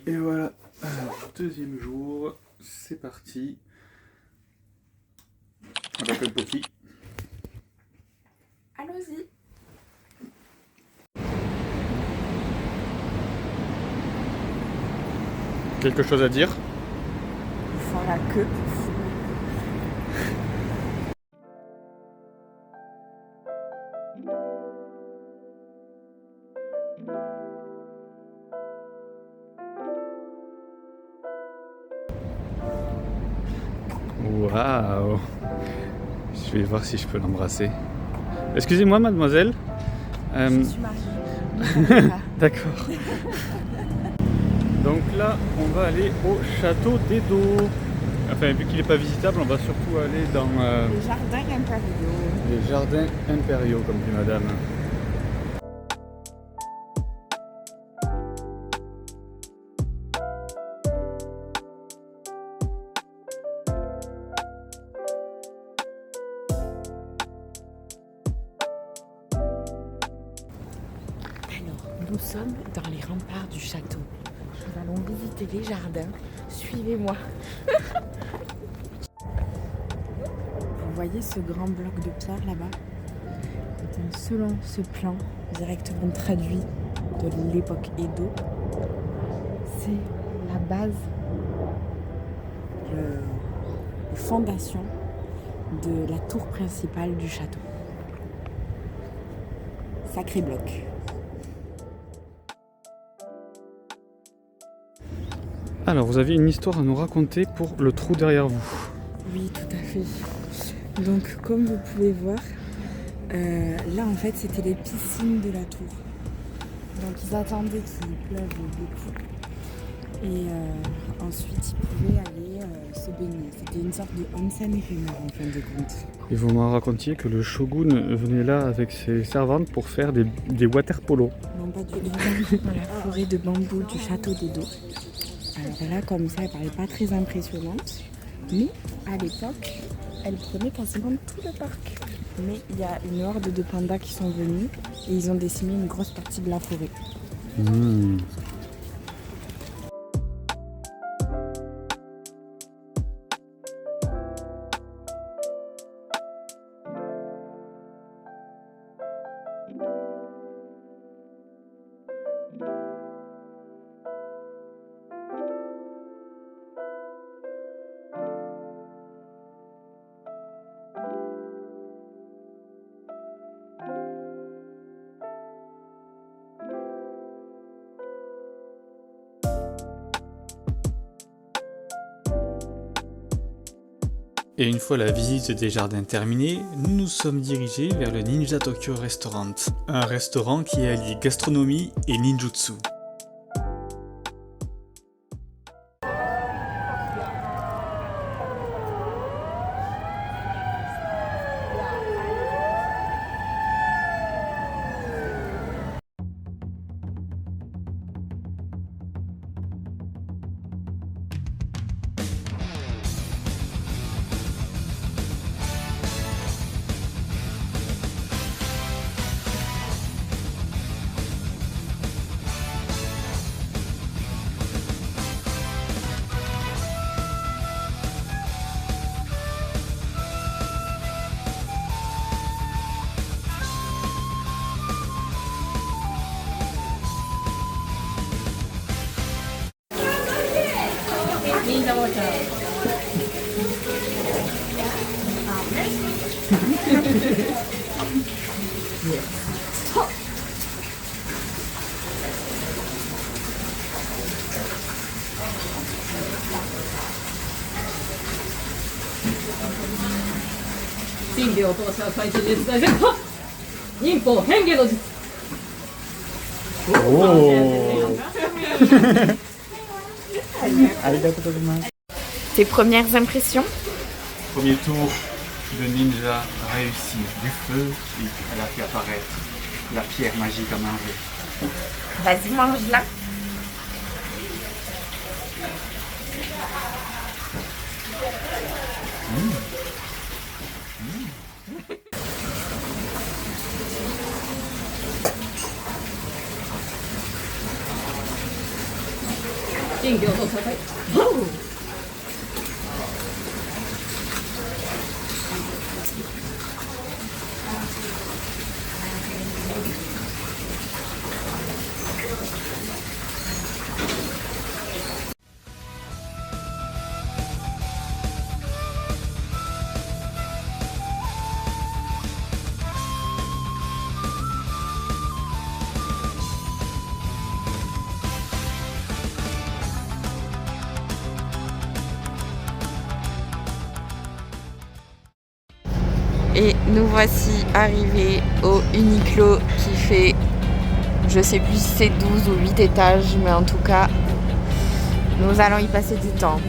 Et voilà, deuxième jour, c'est parti. Avec un petit. Allons-y. Quelque chose à dire? Ils font la queue. Waouh! Je vais voir si je peux l'embrasser. Excusez-moi, mademoiselle. Je suis mariée. D'accord. Donc là, on va aller au château d'Edo. Enfin, vu qu'il n'est pas visitable, on va surtout aller dans Les jardins impériaux. les jardins impériaux, comme dit madame. Alors, nous sommes dans les remparts du château. Nous allons visiter les jardins. Suivez-moi. Vous voyez ce grand bloc de pierre là-bas? Selon ce plan directement traduit de l'époque Edo, c'est la base, les fondations de la tour principale du château. Sacré bloc. Alors, vous aviez une histoire à nous raconter pour le trou derrière vous. Oui, tout à fait. Donc, comme vous pouvez voir, là en fait c'était les piscines de la tour. Donc ils attendaient qu'il pleuve beaucoup et ensuite ils pouvaient aller se baigner. C'était une sorte de onsen éphémère en fin de compte. Et vous m'en racontiez que le shogun venait là avec ses servantes pour faire des water polo. Non, pas du tout. Dans la forêt de bambou du château d'Edo. Alors là comme ça elle paraît pas très impressionnante, mais à l'époque elle prenait quasiment tout le parc. Mais il y a une horde de pandas qui sont venus et ils ont décimé une grosse partie de la forêt. Et une fois la visite des jardins terminée, nous nous sommes dirigés vers le Ninja Tokyo Restaurant, un restaurant qui allie gastronomie et ninjutsu. Tes premières impressions? Premier tour, le ninja réussit du feu et elle a fait apparaître la pierre magique à manger. Vas-y, mange-la. Et nous voici arrivés au Uniqlo qui fait, je sais plus si c'est 12 ou 8 étages, mais en tout cas, nous allons y passer du temps.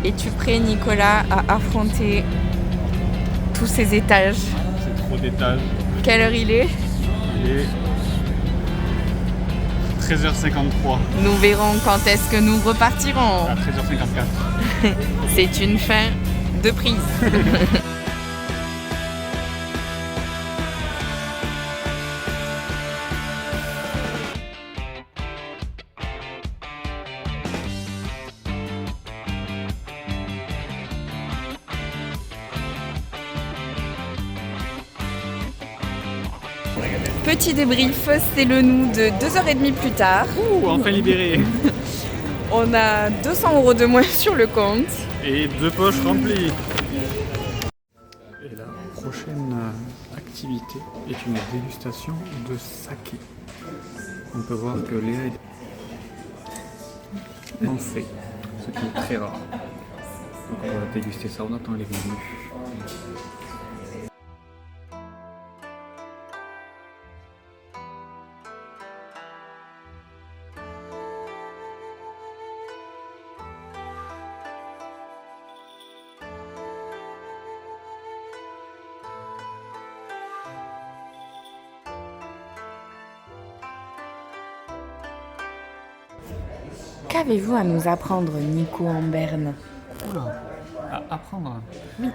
Es-tu prêt, Nicolas, à affronter tous ces étages? C'est trop d'étages. Quelle heure il est? Il est 13h53. Nous verrons quand est-ce que nous repartirons. À 13h54. C'est une fin de prise. Petit débrief, c'est le nous de 2h30 plus tard. Ouh, enfin libéré. On a 200 € de moins sur le compte. Et 2 poches remplies. Et la prochaine activité est une dégustation de saké. On peut voir que Léa en fait, ce qui est très rare. Donc on va déguster ça, on attend les menus. Qu'avez-vous à nous apprendre, Nico en berne? Oula, à apprendre. Oui.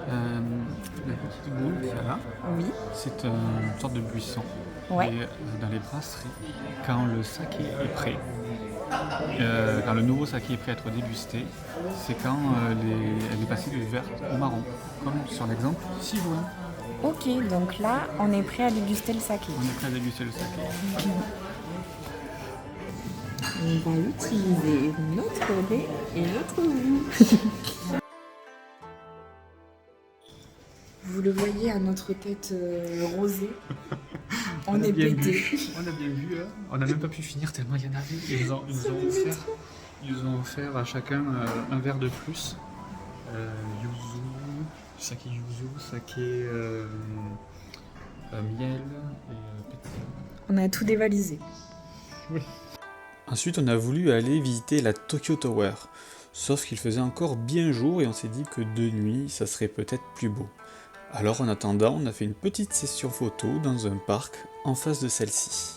La petite boule qu'il y a là, Oui. c'est une sorte de buisson. Ouais. Et dans les brasseries, quand le saké est prêt, quand le nouveau saké est prêt à être dégusté, c'est quand elle est passée du vert au marron, comme sur l'exemple 6 juin. Ok, donc là, on est prêt à déguster le saké. On est prêt à déguster le saké. On va utiliser notre lait et notre goût. Vous le voyez à notre tête rosée. On est pété. On a bien vu, hein. On n'a même pas pu finir tellement il y en avait. Ils nous ont offert à chacun un verre de plus. Yuzu, saké yuzu, saké miel et pétillant. On a tout dévalisé. Oui. Ensuite, on a voulu aller visiter la Tokyo Tower. Sauf qu'il faisait encore bien jour et on s'est dit que de nuit, ça serait peut-être plus beau. Alors en attendant, on a fait une petite session photo dans un parc en face de celle-ci.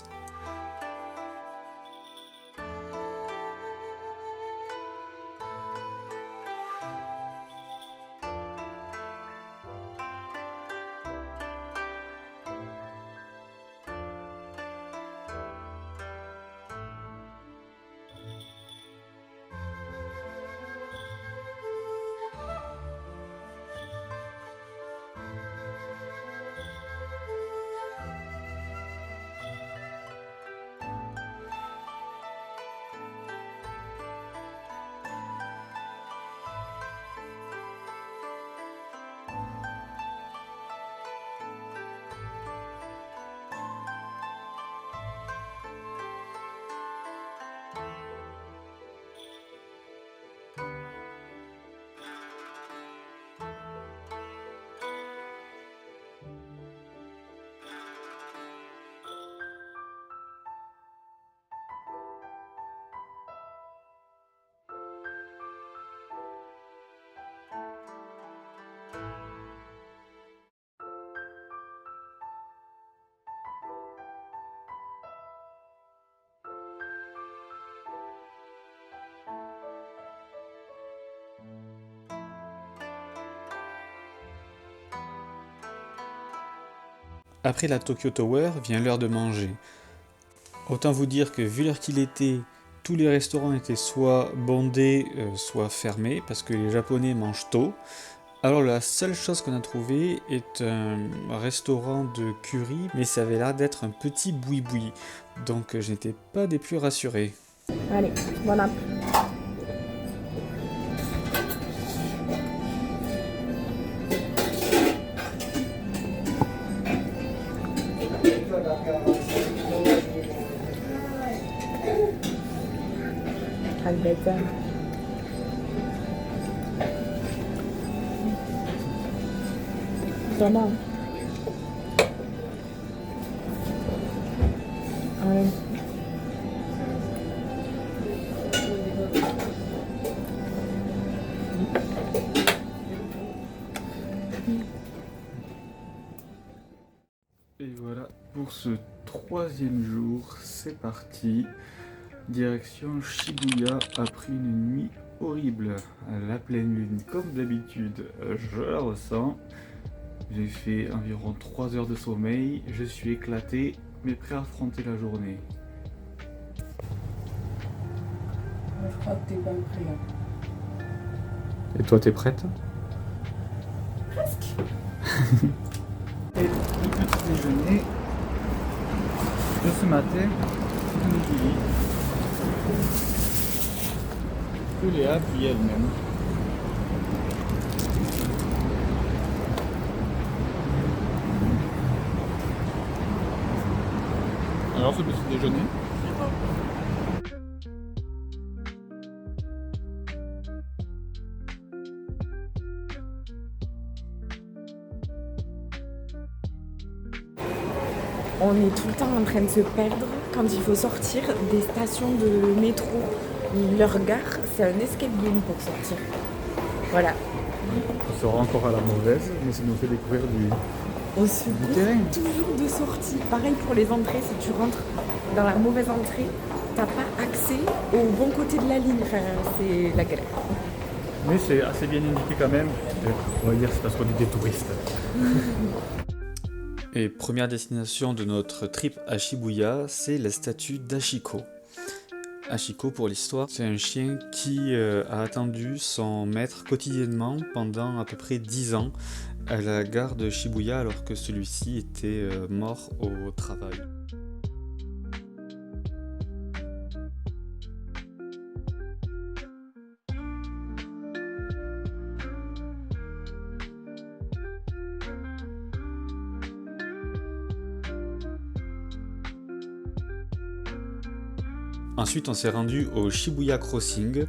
Après la Tokyo Tower vient l'heure de manger. Autant vous dire que vu l'heure qu'il était, Tous les restaurants étaient soit bondés, soit fermés, parce que les Japonais mangent tôt. Alors la seule chose qu'on a trouvée est un restaurant de curry, mais ça avait l'air d'être un petit boui-boui, donc je n'étais pas des plus rassurés. Allez, voilà. Albetta. T'en as? Allez. Et voilà pour ce 3e jour, c'est parti. Direction Shibuya après une nuit horrible à la pleine lune. Comme d'habitude, je la ressens. J'ai fait environ 3 heures de sommeil, je suis éclaté, mais prêt à affronter la journée. Je crois que t'es pas prêt là. Et toi, t'es prête? Presque. Et le petit déjeuner de ce matin, Nigiri, que Léa a plié elle-même. Alors ce petit déjeuner? On est tout le temps en train de se perdre quand il faut sortir des stations de métro. Leur gare, c'est un escape game pour sortir. Voilà. On sera encore à la mauvaise, mais ça nous fait découvrir Au secours, terrain. toujours de sortie. Pareil pour les entrées, si tu rentres dans la mauvaise entrée, t'as pas accès au bon côté de la ligne. Enfin, c'est la galère. Mais c'est assez bien indiqué quand même. On va dire c'est parce qu'on est des touristes. Et première destination de notre trip à Shibuya, c'est la statue d'Hachiko. Hachiko, pour l'histoire, c'est un chien qui a attendu son maître quotidiennement pendant à peu près 10 ans à la gare de Shibuya alors que celui-ci était mort au travail. Ensuite, on s'est rendu au Shibuya Crossing,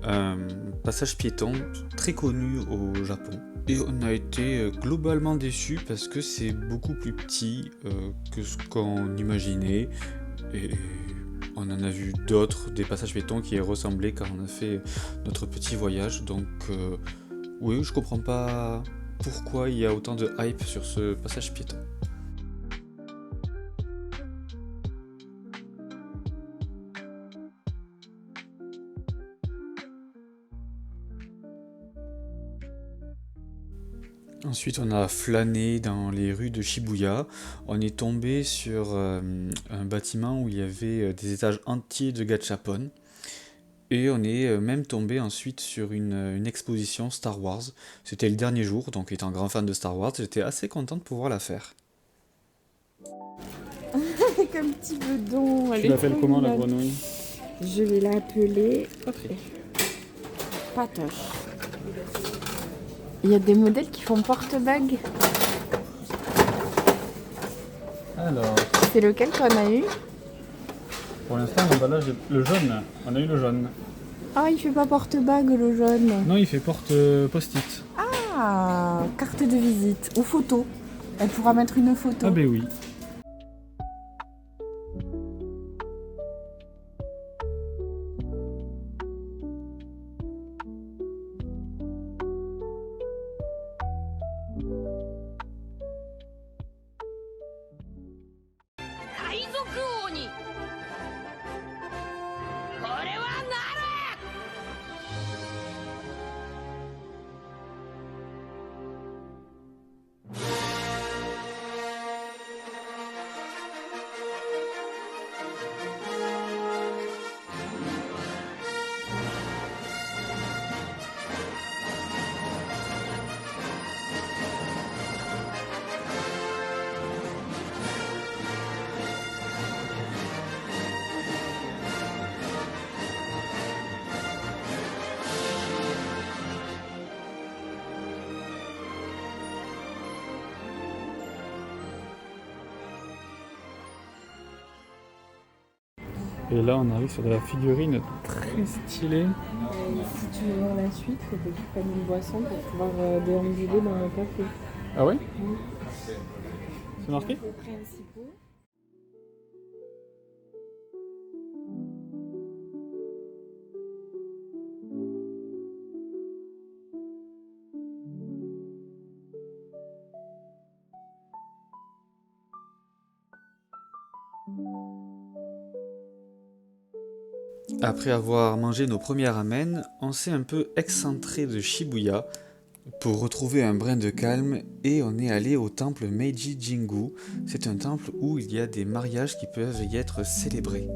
un passage piéton très connu au Japon. Et on a été globalement déçus parce que c'est beaucoup plus petit que ce qu'on imaginait. Et on en a vu d'autres, des passages piétons qui ressemblaient quand on a fait notre petit voyage. Donc oui, je comprends pas pourquoi il y a autant de hype sur ce passage piéton. Ensuite, on a flâné dans les rues de Shibuya. On est tombé sur un bâtiment où il y avait des étages entiers de gachapon. Et on est même tombé ensuite sur une exposition Star Wars. C'était le dernier jour, donc étant grand fan de Star Wars, j'étais assez content de pouvoir la faire. Avec un petit bedon. Tu l'appelles comment la grenouille? Je vais l'appeler Patrick. Patoche. Il y a des modèles qui font porte-bague. Alors, C'est lequel qu'on a eu? pour l'instant, l'emballage est le jaune. On a eu le jaune. Ah, il fait pas porte-bague le jaune. Non, il fait porte post-it. Ah, carte de visite ou photo. Elle pourra mettre une photo. Ah ben oui. Et là, on arrive sur de la figurine très stylée. Et si tu veux voir la suite, il faut que tu prennes une boisson pour pouvoir déambuler dans le café. Ah ouais? Oui. C'est marqué? Les principaux. Après avoir mangé nos premiers ramen, on s'est un peu excentré de Shibuya pour retrouver un brin de calme et on est allé au temple Meiji Jingu. C'est un temple où il y a des mariages qui peuvent y être célébrés.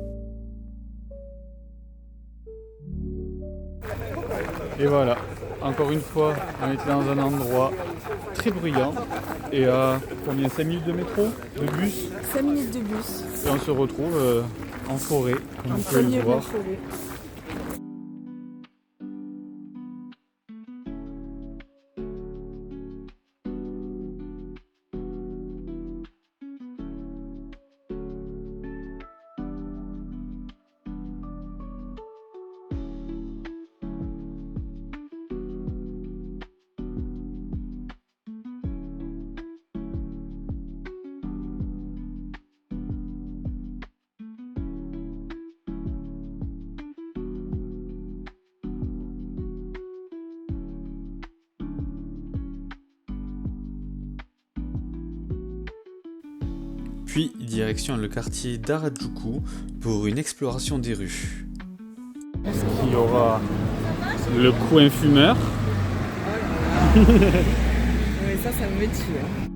Et voilà, encore une fois, on était dans un endroit très bruyant et à combien 5 minutes de métro, de bus, 5 minutes de bus. et on se retrouve en forêt, comme vous pouvez le voir. forêt. Puis direction le quartier d'Harajuku pour une exploration des rues. Il y aura le coin fumeur. Ouais, ça me tue. Hein.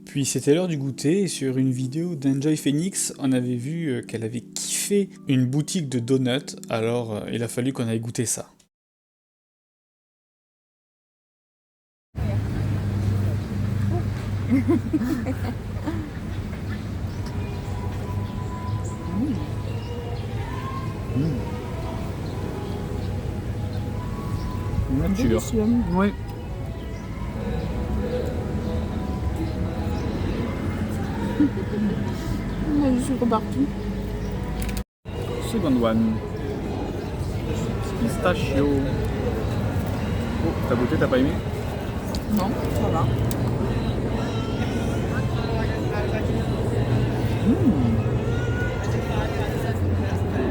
Puis c'était l'heure du goûter et sur une vidéo d'Enjoy Phoenix, on avait vu qu'elle avait kiffé une boutique de donuts, alors il a fallu qu'on aille goûter ça. Nature. Oui. Je suis repartie. Second one. Pistachio. Oh, t'as goûté, t'as pas aimé? Non, ça va.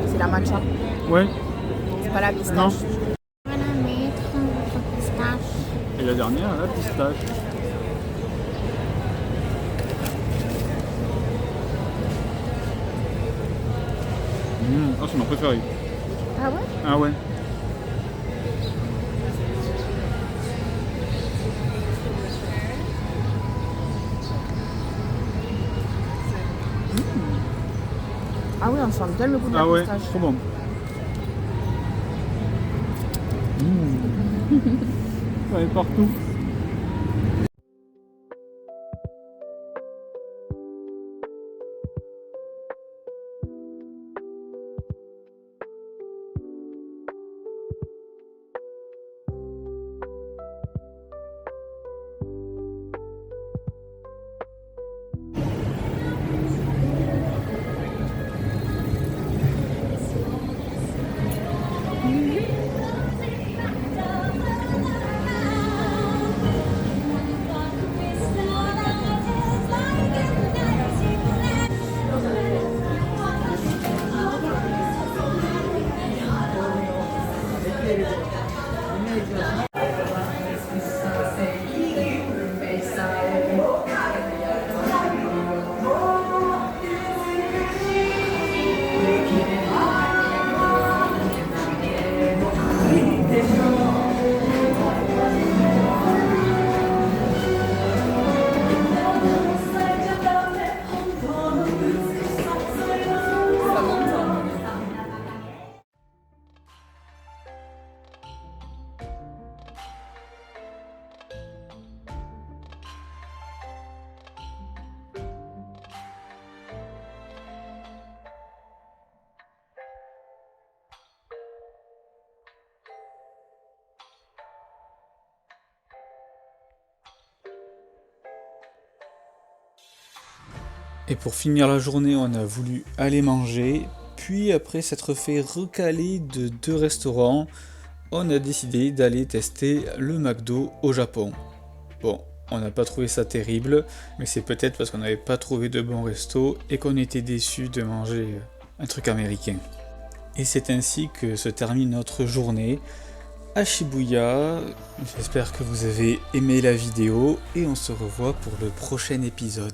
C'est la matcha. Ouais. C'est pas la pistache. Non. On va la mettre votre pistache. Et la dernière, la pistache. Oh, c'est ma préférée. Ah ouais? Ah ouais. Ah oui, on sent bien le goût de la Ah ouais, pistache. trop bon. Ça est partout. Et pour finir la journée, on a voulu aller manger, puis après s'être fait recaler de 2 restaurants, on a décidé d'aller tester le McDo au Japon. Bon, on n'a pas trouvé ça terrible, mais c'est peut-être parce qu'on n'avait pas trouvé de bons restos et qu'on était déçus de manger un truc américain. Et c'est ainsi que se termine notre journée à Shibuya. J'espère que vous avez aimé la vidéo et on se revoit pour le prochain épisode.